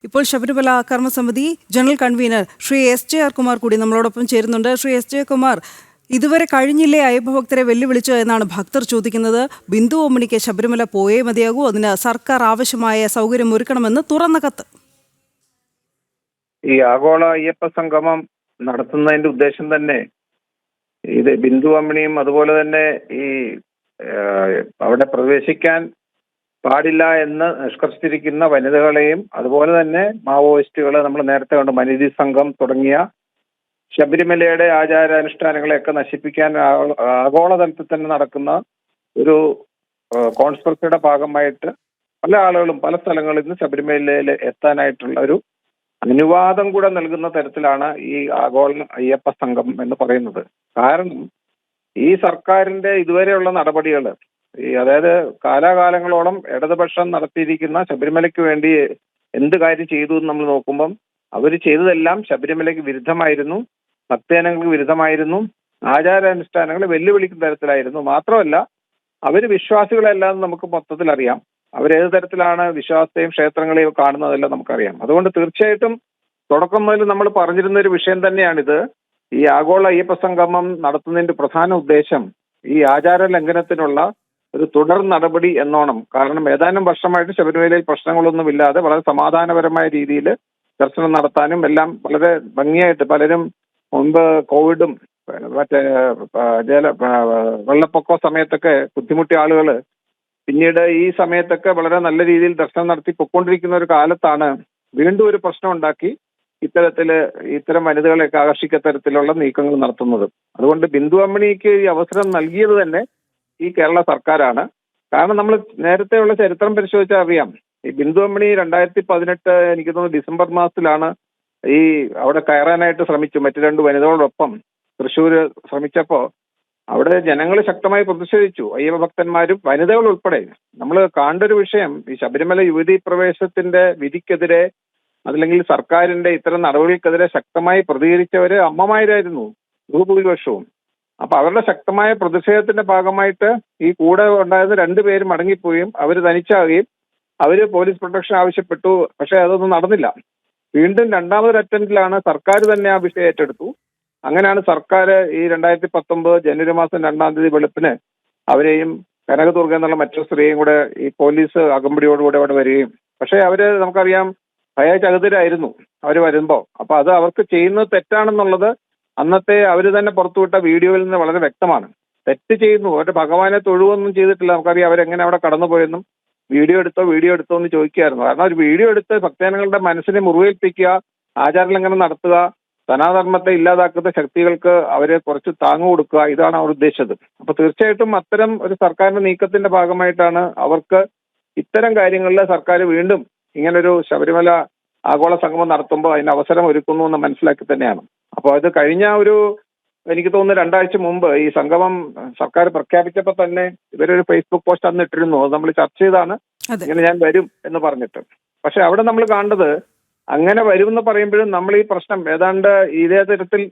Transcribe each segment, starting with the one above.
ഇപ്പോൾ Sabarimala കർമ്മസമിതി general convener Shri എസ്.ജെ.ആർ. Kumar കൂടി നമ്മളോടൊപ്പം ചേരുന്നുണ്ട്. ശ്രീ എസ്.ജെ. കുമാർ, ഇതുവരെ കഴിഞ്ഞില്ലേ അയ്യപ്പഭക്തരെ വെല്ലുവിളിച്ച് എന്നാണ് ഭക്തർ ചോദിക്കുന്നത്. ബിന്ദു അമ്മിണിക്ക് ശബരിമല പോയേ മതിയാകൂ, അതിന് സർക്കാർ ആവശ്യമായ സൗകര്യം ഒരുക്കണമെന്ന് തുറന്ന കത്ത്. ഈ ആഗോള അയ്യപ്പ സംഗമം നടത്തുന്നതിന്റെ ഉദ്ദേശം തന്നെ ഇത് ബിന്ദു അമ്മിണിയും അതുപോലെ തന്നെ ഈ അവിടെ പ്രവേശിക്കാൻ പാടില്ല എന്ന് നിഷ്കർഷിച്ചിരിക്കുന്ന വനിതകളെയും അതുപോലെ തന്നെ മാവോയിസ്റ്റുകളെ നമ്മൾ നേരത്തെ കണ്ടു, മനിതി സംഘം തുടങ്ങിയ ശബരിമലയുടെ ആചാരാനുഷ്ഠാനങ്ങളെയൊക്കെ നശിപ്പിക്കാൻ ആഗോളതലത്തിൽ തന്നെ നടക്കുന്ന ഒരു കോൺസ്പിറസിയുടെ ഭാഗമായിട്ട് പല ആളുകളും പല സ്ഥലങ്ങളിൽ നിന്ന് ശബരിമലയിൽ എത്താനായിട്ടുള്ള ഒരു അനുവാദം കൂടെ നൽകുന്ന തരത്തിലാണ് ഈ ആഗോള അയ്യപ്പ സംഘം എന്ന് പറയുന്നത്. കാരണം ഈ സർക്കാരിന്റെ ഇതുവരെയുള്ള നടപടികൾ അതായത് കാലാകാലങ്ങളോളം ഇടതുപക്ഷം നടത്തിയിരിക്കുന്ന ശബരിമലയ്ക്ക് വേണ്ടി എന്ത് കാര്യം ചെയ്തു എന്ന് നമ്മൾ നോക്കുമ്പം അവർ ചെയ്തതെല്ലാം ശബരിമലയ്ക്ക് വിരുദ്ധമായിരുന്നു, ഭക്തജനങ്ങൾക്ക് വിരുദ്ധമായിരുന്നു, ആചാരാനുഷ്ഠാനങ്ങൾ വെല്ലുവിളിക്കുന്ന തരത്തിലായിരുന്നു. മാത്രമല്ല അവർ വിശ്വാസികളെല്ലാം നമുക്ക് മൊത്തത്തിൽ അറിയാം, അവരേത് തരത്തിലാണ് വിശ്വാസത്തെയും ക്ഷേത്രങ്ങളെയും കാണുന്നതെല്ലാം നമുക്കറിയാം. അതുകൊണ്ട് തീർച്ചയായിട്ടും തുടക്കം മുതൽ നമ്മൾ പറഞ്ഞിരുന്ന ഒരു വിഷയം തന്നെയാണിത്. ഈ ആഗോള അയ്യപ്പ സംഗമം നടത്തുന്നതിന്റെ പ്രധാന ഉദ്ദേശം ഈ ആചാര ലംഘനത്തിനുള്ള ഒരു തുടർ നടപടി എന്നോണം. കാരണം ഏതാനും വർഷമായിട്ട് ശബരിമലയിൽ പ്രശ്നങ്ങളൊന്നുമില്ലാതെ വളരെ സമാധാനപരമായ രീതിയിൽ ദർശനം നടത്താനും എല്ലാം വളരെ ഭംഗിയായിട്ട് പലരും മുൻപ് കോവിഡും മറ്റേ വെള്ളപ്പൊക്ക സമയത്തൊക്കെ ബുദ്ധിമുട്ടിയ ആളുകൾ പിന്നീട് ഈ സമയത്തൊക്കെ വളരെ നല്ല രീതിയിൽ ദർശനം നടത്തി പൊയ്ക്കൊണ്ടിരിക്കുന്ന ഒരു കാലത്താണ് വീണ്ടും ഒരു പ്രശ്നം ഉണ്ടാക്കി ഇത്തരം വനിതകളെയൊക്കെ ആകർഷിക്കുന്ന തരത്തിലുള്ള നീക്കങ്ങൾ നടത്തുന്നത്. അതുകൊണ്ട് ബിന്ദു അമ്മിണിക്ക് ഈ അവസരം നൽകിയത് തന്നെ ഈ കേരള സർക്കാരാണ്. കാരണം നമ്മൾ നേരത്തെയുള്ള ചരിത്രം പരിശോധിച്ചാൽ അറിയാം, ഈ ബിന്ദു അമ്മിണി 2018 എനിക്ക് തോന്നുന്നു ഡിസംബർ മാസത്തിലാണ് ഈ അവിടെ കയറാനായിട്ട് ശ്രമിച്ചു മറ്റു രണ്ട് വനിതകളോടൊപ്പം തൃശ്ശൂര് ശ്രമിച്ചപ്പോൾ അവിടെ ജനങ്ങൾ ശക്തമായി പ്രതിഷേധിച്ചു, അയ്യപ്പ ഭക്തന്മാരും വനിതകൾ ഉൾപ്പെടെ. നമ്മൾ കാണേണ്ട ഒരു വിഷയം, ഈ ശബരിമല യുവതീ പ്രവേശത്തിന്റെ വിധിക്കെതിരെ അതല്ലെങ്കിൽ സർക്കാരിന്റെ ഇത്തരം നടപടികൾക്കെതിരെ ശക്തമായി പ്രതികരിച്ചവര് അമ്മമാരായിരുന്നു ഭൂരിപക്ഷവും. അപ്പൊ അവരുടെ ശക്തമായ പ്രതിഷേധത്തിന്റെ ഭാഗമായിട്ട് ഈ കൂടെ ഉണ്ടായിരുന്ന രണ്ടുപേരും മടങ്ങിപ്പോവുകയും അവർ തനിച്ചാവുകയും അവര് പോലീസ് പ്രൊട്ടക്ഷൻ ആവശ്യപ്പെട്ടു. പക്ഷെ അതൊന്നും നടന്നില്ല. വീണ്ടും രണ്ടാമതൊരു അറ്റംപ്റ്റിലാണ് സർക്കാർ തന്നെ ആ വിഷയം ഏറ്റെടുത്തു. അങ്ങനെയാണ് സർക്കാർ ഈ 2019 ജനുവരി മാസം 2-ാം തീയതി വെളുപ്പിന് അവരെയും കനകദുർഗ എന്നുള്ള മറ്റൊരു സ്ത്രീയും കൂടെ ഈ പോലീസ് അകമ്പടിയോടുകൂടെ അവിടെ വരികയും, പക്ഷെ അവര് നമുക്കറിയാം ഭയചകിതരായിരുന്നു അവർ വരുമ്പോൾ. അപ്പൊ അത് അവർക്ക് ചെയ്യുന്നത് തെറ്റാണെന്നുള്ളത് അന്നത്തെ അവർ തന്നെ പുറത്തുവിട്ട വീഡിയോയിൽ നിന്ന് വളരെ വ്യക്തമാണ്. തെറ്റ് ചെയ്യുന്നു, അവരുടെ ഭഗവാനെ തൊഴുവൊന്നും ചെയ്തിട്ടില്ല. നമുക്കറിയാം അവരെങ്ങനെ അവിടെ കടന്നുപോയെന്നും വീഡിയോ എടുത്തോ എന്ന് ചോദിക്കുകയായിരുന്നു. കാരണം ഒരു വീഡിയോ എടുത്ത് ഭക്തജനങ്ങളുടെ മനസ്സിനെ മുറിവേൽപ്പിക്കുക, ആചാരലംഘനം നടത്തുക, സനാതനധർമ്മത്തെ ഇല്ലാതാക്കുന്ന ശക്തികൾക്ക് അവരെ കുറച്ച് താങ്ങു കൊടുക്കുക, ഇതാണ് അവർ ഉദ്ദേശിച്ചത്. അപ്പൊ തീർച്ചയായിട്ടും അത്തരം ഒരു സർക്കാരിന്റെ നീക്കത്തിന്റെ ഭാഗമായിട്ടാണ് അവർക്ക് ഇത്തരം കാര്യങ്ങളിൽ സർക്കാർ വീണ്ടും ഇങ്ങനൊരു ശബരിമല ആഗോള സംഗമം നടത്തുമ്പോൾ അതിന് അവസരം ഒരുക്കുന്നു എന്ന് മനസ്സിലാക്കി തന്നെയാണ്. അപ്പോൾ ഇത് കഴിഞ്ഞ എനിക്ക് തോന്നുന്നു 2 ആഴ്ച മുമ്പ് ഈ സംഗമം സർക്കാർ പ്രഖ്യാപിച്ചപ്പോൾ തന്നെ ഇവരൊരു ഫേസ്ബുക്ക് പോസ്റ്റ് അന്ന് ഇട്ടിരുന്നു. അത് നമ്മൾ ചർച്ച ചെയ്താണ്, ഇങ്ങനെ ഞാൻ വരും എന്ന് പറഞ്ഞിട്ട്. പക്ഷെ അവിടെ നമ്മൾ കാണേണ്ടത് അങ്ങനെ വരുമെന്ന് പറയുമ്പോഴും നമ്മൾ ഈ പ്രശ്നം ഏതാണ്ട് ഇതേ തരത്തിൽ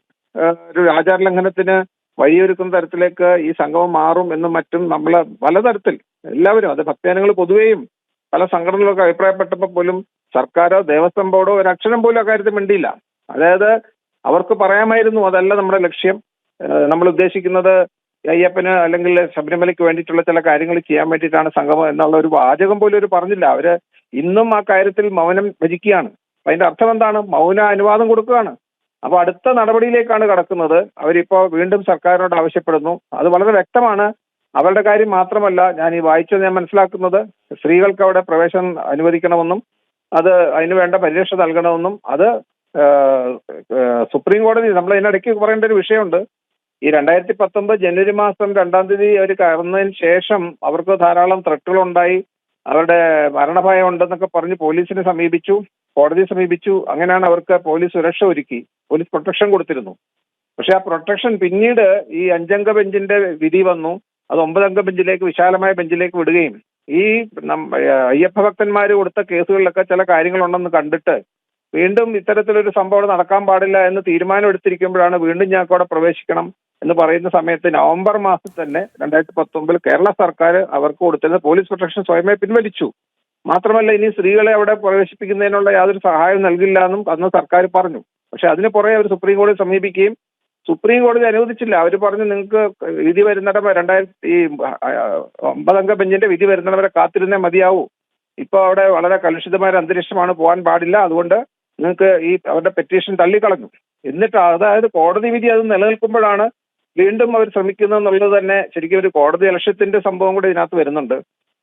ഒരു ആചാര ലംഘനത്തിന് വഴിയൊരുക്കുന്ന തരത്തിലേക്ക് ഈ സംഗമം മാറും എന്നും മറ്റും നമ്മൾ പലതരത്തിൽ എല്ലാവരും, അത് ഭക്തജനങ്ങൾ പൊതുവെയും പല സംഘടനകളൊക്കെ അഭിപ്രായപ്പെട്ടപ്പോൾ പോലും സർക്കാരോ ദേവസ്വം ബോർഡോ ഒരു അക്ഷരം പോലും അക്കാര്യത്തിൽ മിണ്ടിയില്ല. അതായത് അവർക്ക് പറയാമായിരുന്നു അതല്ല നമ്മുടെ ലക്ഷ്യം, നമ്മൾ ഉദ്ദേശിക്കുന്നത് അയ്യപ്പന് അല്ലെങ്കിൽ ശബരിമലയ്ക്ക് വേണ്ടിയിട്ടുള്ള ചില കാര്യങ്ങൾ ചെയ്യാൻ വേണ്ടിയിട്ടാണ് സംഗമം എന്നുള്ള ഒരു വാചകം പോലും അവർ പറഞ്ഞില്ല. അവര് ഇന്നും ആ കാര്യത്തിൽ മൗനം ഭജിക്കുകയാണ്. അതിന്റെ അർത്ഥം എന്താണ്? മൗന അനുവാദം കൊടുക്കുകയാണ്. അപ്പൊ അടുത്ത നടപടിയിലേക്കാണ് കടക്കുന്നത്. അവരിപ്പോ വീണ്ടും സർക്കാരിനോട് ആവശ്യപ്പെടുന്നു. അത് വളരെ വ്യക്തമാണ്. അവരുടെ കാര്യം മാത്രമല്ല, ഞാൻ മനസ്സിലാക്കുന്നത് സ്ത്രീകൾക്ക് അവിടെ പ്രവേശനം അനുവദിക്കണമെന്നും അത് അതിന് വേണ്ട പരിരക്ഷ നൽകണമെന്നും അത് സുപ്രീം കോടതി നമ്മൾ ഇതിനിടയ്ക്ക് പറയേണ്ട ഒരു വിഷയമുണ്ട്. ഈ 2019 ജനുവരി മാസം 2-ാം തീയതി അവർ കയറുന്നതിന് ശേഷം അവർക്ക് ധാരാളം ത്രെട്ടുകൾ ഉണ്ടായി, അവരുടെ മരണഭയം ഉണ്ടെന്നൊക്കെ പറഞ്ഞ് പോലീസിനെ സമീപിച്ചു, കോടതിയെ സമീപിച്ചു. അങ്ങനെയാണ് അവർക്ക് പോലീസ് സുരക്ഷ ഒരുക്കി, പോലീസ് പ്രൊട്ടക്ഷൻ കൊടുത്തിരുന്നു. പക്ഷെ ആ പ്രൊട്ടക്ഷൻ പിന്നീട് ഈ 5-അംഗ ബെഞ്ചിന്റെ വിധി വന്നു, അത് 9-അംഗ ബെഞ്ചിലേക്ക്, വിശാലമായ ബെഞ്ചിലേക്ക് വിടുകയും ഈ അയ്യപ്പ ഭക്തന്മാർ കൊടുത്ത കേസുകളിലൊക്കെ ചില കാര്യങ്ങളുണ്ടെന്ന് കണ്ടിട്ട് വീണ്ടും ഇത്തരത്തിലൊരു സംഭവം നടക്കാൻ പാടില്ല എന്ന് തീരുമാനം എടുത്തിരിക്കുമ്പോഴാണ് വീണ്ടും ഞങ്ങൾക്ക് അവിടെ പ്രവേശിക്കണം എന്ന് പറയുന്ന സമയത്ത് നവംബർ മാസത്തിൽ തന്നെ 2019 കേരള സർക്കാർ അവർക്ക് കൊടുത്തിരുന്ന പോലീസ് പ്രൊട്ടക്ഷൻ സ്വയമേ പിൻവലിച്ചു. മാത്രമല്ല ഇനി സ്ത്രീകളെ അവിടെ പ്രവേശിപ്പിക്കുന്നതിനുള്ള യാതൊരു സഹായം നൽകില്ല എന്നും അന്ന് സർക്കാർ പറഞ്ഞു. പക്ഷെ അതിന് പുറകെ അവർ സുപ്രീം കോടതി സമീപിക്കുകയും സുപ്രീം കോടതി അനുവദിച്ചില്ല. അവർ പറഞ്ഞു നിങ്ങൾക്ക് വിധി വരുന്നിടം 9 ബെഞ്ചിന്റെ വിധി വരുന്നിടം വരെ കാത്തിരുന്നേ മതിയാവൂ. ഇപ്പോൾ അവിടെ വളരെ കലുഷിതമായ ഒരു അന്തരീക്ഷമാണ്, പോകാൻ പാടില്ല, അതുകൊണ്ട് നിങ്ങൾക്ക് ഈ അവരുടെ പെറ്റീഷൻ തള്ളിക്കളഞ്ഞു. എന്നിട്ട് അതായത് കോടതി വിധി അത് നിലനിൽക്കുമ്പോഴാണ് വീണ്ടും അവർ ശ്രമിക്കുന്നത് എന്നുള്ളത് തന്നെ ശരിക്കും ഒരു കോടതി അലക്ഷ്യത്തിന്റെ സംഭവം കൂടി ഇതിനകത്ത് വരുന്നുണ്ട്.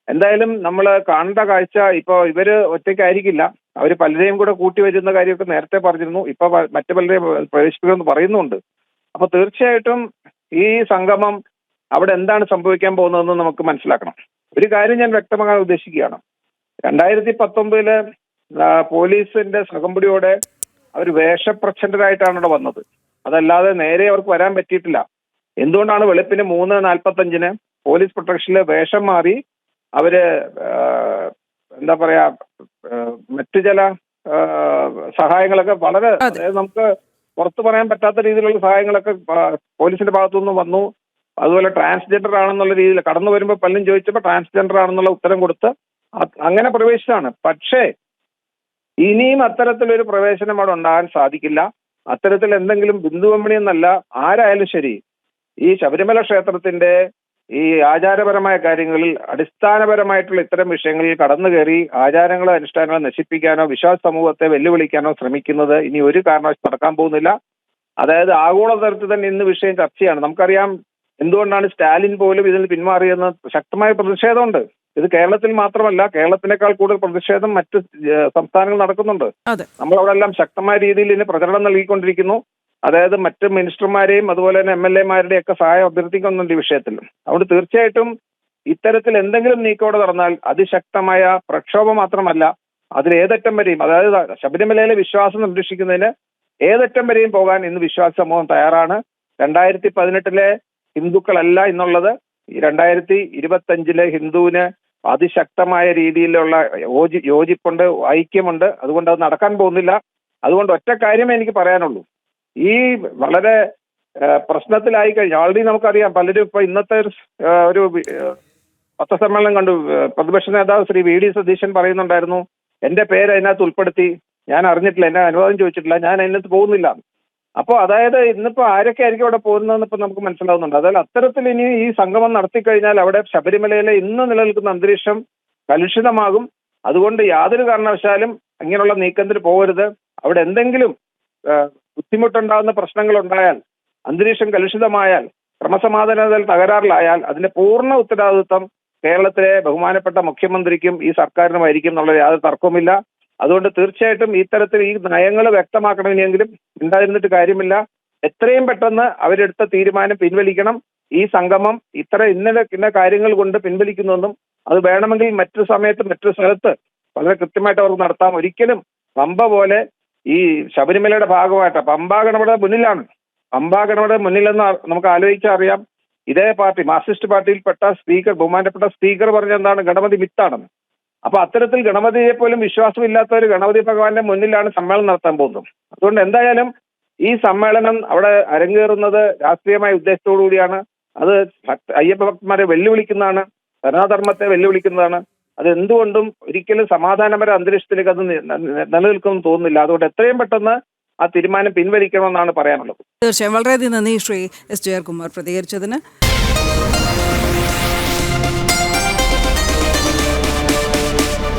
എന്തായാലും നമ്മൾ കാണേണ്ട കാഴ്ച ഇപ്പോൾ ഇവര് ഒറ്റയ്ക്കായിരിക്കില്ല, അവർ പലരെയും കൂടെ കൂട്ടി വരുന്ന കാര്യമൊക്കെ നേരത്തെ പറഞ്ഞിരുന്നു. ഇപ്പൊ മറ്റു പലരെയും പ്രവേശിപ്പിക്കുമെന്ന് പറയുന്നുണ്ട്. അപ്പൊ തീർച്ചയായിട്ടും ഈ സംഗമം അവിടെ എന്താണ് സംഭവിക്കാൻ പോകുന്നതെന്ന് നമുക്ക് മനസ്സിലാക്കണം. ഒരു കാര്യം ഞാൻ വ്യക്തമാക്കാൻ ഉദ്ദേശിക്കുകയാണ്. 2019 പോലീസിന്റെ സകമ്പടിയോടെ അവർ വേഷപ്രച്ഛന്നരായിട്ടാണ് ഇവിടെ വന്നത്. അതല്ലാതെ നേരെ അവർക്ക് വരാൻ പറ്റിയിട്ടില്ല. എന്തുകൊണ്ടാണ് വെളുപ്പിന് 3:45 പോലീസ് പ്രൊട്ടക്ഷനിൽ വേഷം മാറി അവര് എന്താ പറയാ മറ്റു ചില സഹായങ്ങളൊക്കെ വളരെ അതായത് നമുക്ക് പുറത്തു പറയാൻ പറ്റാത്ത രീതിയിലുള്ള സഹായങ്ങളൊക്കെ പോലീസിന്റെ ഭാഗത്തുനിന്ന് വന്നു. അതുപോലെ ട്രാൻസ്ജെൻഡർ ആണെന്നുള്ള രീതിയിൽ കടന്നു വരുമ്പോൾ പലരും ചോദിച്ചപ്പോൾ ട്രാൻസ്ജെൻഡർ ആണെന്നുള്ള ഉത്തരം കൊടുത്ത് അങ്ങനെ പ്രവേശിച്ചാണ്. പക്ഷേ ഇനിയും അത്തരത്തിലൊരു പ്രവേശനം അവിടെ ഉണ്ടാകാൻ സാധിക്കില്ല. അത്തരത്തിൽ എന്തെങ്കിലും ബിന്ദുവമ്മണി എന്നല്ല, ആരായാലും ശരി ഈ ശബരിമല ക്ഷേത്രത്തിന്റെ ഈ ആചാരപരമായ കാര്യങ്ങളിൽ അടിസ്ഥാനപരമായിട്ടുള്ള ഇത്തരം വിഷയങ്ങളിൽ കടന്നു കയറി ആചാരങ്ങളോ അനുഷ്ഠാനങ്ങളോ നശിപ്പിക്കാനോ വിശ്വാസ സമൂഹത്തെ വെല്ലുവിളിക്കാനോ ശ്രമിക്കുന്നത് ഇനി ഒരു കാരണവശാലും നടക്കാൻ പോകുന്നില്ല. അതായത് ആഗോളതലത്തിൽ തന്നെ ഇന്ന് വിഷയം ചർച്ചയാണ്. നമുക്കറിയാം എന്തുകൊണ്ടാണ് സ്റ്റാലിൻ പോലും ഇതിൽ പിന്മാറിയെന്ന് ശക്തമായ പ്രതിഷേധമുണ്ട്. ഇത് കേരളത്തിൽ മാത്രമല്ല, കേരളത്തിനേക്കാൾ കൂടുതൽ പ്രതിഷേധം മറ്റ് സംസ്ഥാനങ്ങൾ നടക്കുന്നുണ്ട്. നമ്മളവിടെ എല്ലാം ശക്തമായ രീതിയിൽ ഇതിന് പ്രചരണം നൽകിക്കൊണ്ടിരിക്കുന്നു. അതായത് മറ്റ് മിനിസ്റ്റർമാരെയും അതുപോലെ തന്നെ MLA-മാരുടെയും ഒക്കെ സഹായം അഭ്യർത്ഥിക്കുന്നുണ്ട് ഈ വിഷയത്തിൽ. അതുകൊണ്ട് തീർച്ചയായിട്ടും ഇത്തരത്തിൽ എന്തെങ്കിലും നീക്കോടെ നടന്നാൽ അതിശക്തമായ പ്രക്ഷോഭം മാത്രമല്ല, അതിൽ ഏതറ്റം വരെയും, അതായത് ശബരിമലയിലെ വിശ്വാസം സംരക്ഷിക്കുന്നതിന് ഏതറ്റം വരെയും പോകാൻ ഇന്ന് വിശ്വാസ സമൂഹം തയ്യാറാണ്. 2018 ഹിന്ദുക്കളല്ല ഇന്നുള്ളത്. 2025 ഹിന്ദുവിന് അതിശക്തമായ രീതിയിലുള്ള യോജിപ്പുണ്ട്, ഐക്യമുണ്ട്. അതുകൊണ്ട് അത് നടക്കാൻ പോകുന്നില്ല. അതുകൊണ്ട് ഒറ്റ കാര്യമേ എനിക്ക് പറയാനുള്ളൂ, ഈ വളരെ പ്രശ്നത്തിലായി കഴിഞ്ഞാൽ ഓൾറെഡി നമുക്കറിയാം പലരും ഇപ്പൊ ഇന്നത്തെ ഒരു പത്രസമ്മേളനം കണ്ടു. പ്രതിപക്ഷ നേതാവ് ശ്രീ VD സതീശൻ പറയുന്നുണ്ടായിരുന്നു, എന്റെ പേര് അതിനകത്ത് ഉൾപ്പെടുത്തി, ഞാൻ അറിഞ്ഞിട്ടില്ല, എന്നെ അനുവാദം ചോദിച്ചിട്ടില്ല, ഞാൻ അതിനകത്ത് പോകുന്നില്ല. അപ്പോൾ അതായത് ഇന്നിപ്പോ ആരൊക്കെ ആയിരിക്കും അവിടെ പോകുന്നതെന്ന് ഇപ്പൊ നമുക്ക് മനസ്സിലാവുന്നുണ്ട്. അതായത് അത്തരത്തിൽ ഇനി ഈ സംഗമം നടത്തിക്കഴിഞ്ഞാൽ അവിടെ ശബരിമലയിലെ ഇന്ന് നിലനിൽക്കുന്ന അന്തരീക്ഷം കലുഷിതമാകും. അതുകൊണ്ട് യാതൊരു കാരണവശാലും ഇങ്ങനെയുള്ള നീക്കത്തിന് പോകരുത്. അവിടെ എന്തെങ്കിലും ബുദ്ധിമുട്ടുണ്ടാകുന്ന പ്രശ്നങ്ങൾ ഉണ്ടായാൽ, അന്തരീക്ഷം കലുഷിതമായാൽ, ക്രമസമാധാനത്തിൽ തകരാറിലായാൽ അതിന്റെ പൂർണ്ണ ഉത്തരവാദിത്വം കേരളത്തിലെ ബഹുമാനപ്പെട്ട മുഖ്യമന്ത്രിക്കും ഈ സർക്കാരിനുമായിരിക്കും എന്നുള്ള യാതൊരു തർക്കവുമില്ല. അതുകൊണ്ട് തീർച്ചയായിട്ടും ഇത്തരത്തിൽ ഈ നയങ്ങൾ വ്യക്തമാക്കണമെങ്കിലും ഉണ്ടായിരുന്നിട്ട് കാര്യമില്ല. എത്രയും പെട്ടെന്ന് അവരെടുത്ത തീരുമാനം പിൻവലിക്കണം. ഈ സംഗമം ഇന്ന കാര്യങ്ങൾ കൊണ്ട് പിൻവലിക്കുന്നെന്നും അത് വേണമെങ്കിൽ മറ്റൊരു സമയത്ത് മറ്റൊരു സ്ഥലത്ത് വളരെ കൃത്യമായിട്ട് അവർക്ക് നടത്താം. ഒരിക്കലും പമ്പ പോലെ ഈ ശബരിമലയുടെ ഭാഗമായിട്ട് പമ്പ ഗണപതിയുടെ മുന്നിലാണ്. പമ്പ ഗണപതിയുടെ മുന്നിലെന്ന് നമുക്ക് ആലോചിച്ചാൽ അറിയാം. ഇതേ പാർട്ടി മാർക്സിസ്റ്റ് പാർട്ടിയിൽപ്പെട്ട സ്പീക്കർ, ബഹുമാനപ്പെട്ട സ്പീക്കർ പറഞ്ഞ എന്താണ്, ഗണപതി മിത്താണെന്ന്. അപ്പൊ അത്തരത്തിൽ ഗണപതിയെ പോലും വിശ്വാസമില്ലാത്ത ഒരു ഗണപതി ഭഗവാന്റെ മുന്നിലാണ് സമ്മേളനം നടത്താൻ പോകുന്നത്. അതുകൊണ്ട് എന്തായാലും ഈ സമ്മേളനം അവിടെ അരങ്ങേറുന്നത് രാഷ്ട്രീയമായ ഉദ്ദേശത്തോടു കൂടിയാണ്. അത് അയ്യപ്പ ഭക്തന്മാരെ വെല്ലുവിളിക്കുന്നതാണ്, സനാതധർമ്മത്തെ വെല്ലുവിളിക്കുന്നതാണ്. അത് എന്തുകൊണ്ടും ഒരിക്കലും സമാധാനപര അന്തരീക്ഷത്തിലേക്ക് അത് നിലനിൽക്കുമെന്ന് തോന്നുന്നില്ല. അതുകൊണ്ട് എത്രയും പെട്ടെന്ന് ആ തീരുമാനം പിൻവലിക്കണമെന്നാണ് പറയാനുള്ളത്. തീർച്ചയായും വളരെയധികം നന്ദി ശ്രീ S. ജയകുമാർ പ്രതികരിച്ചതിന്.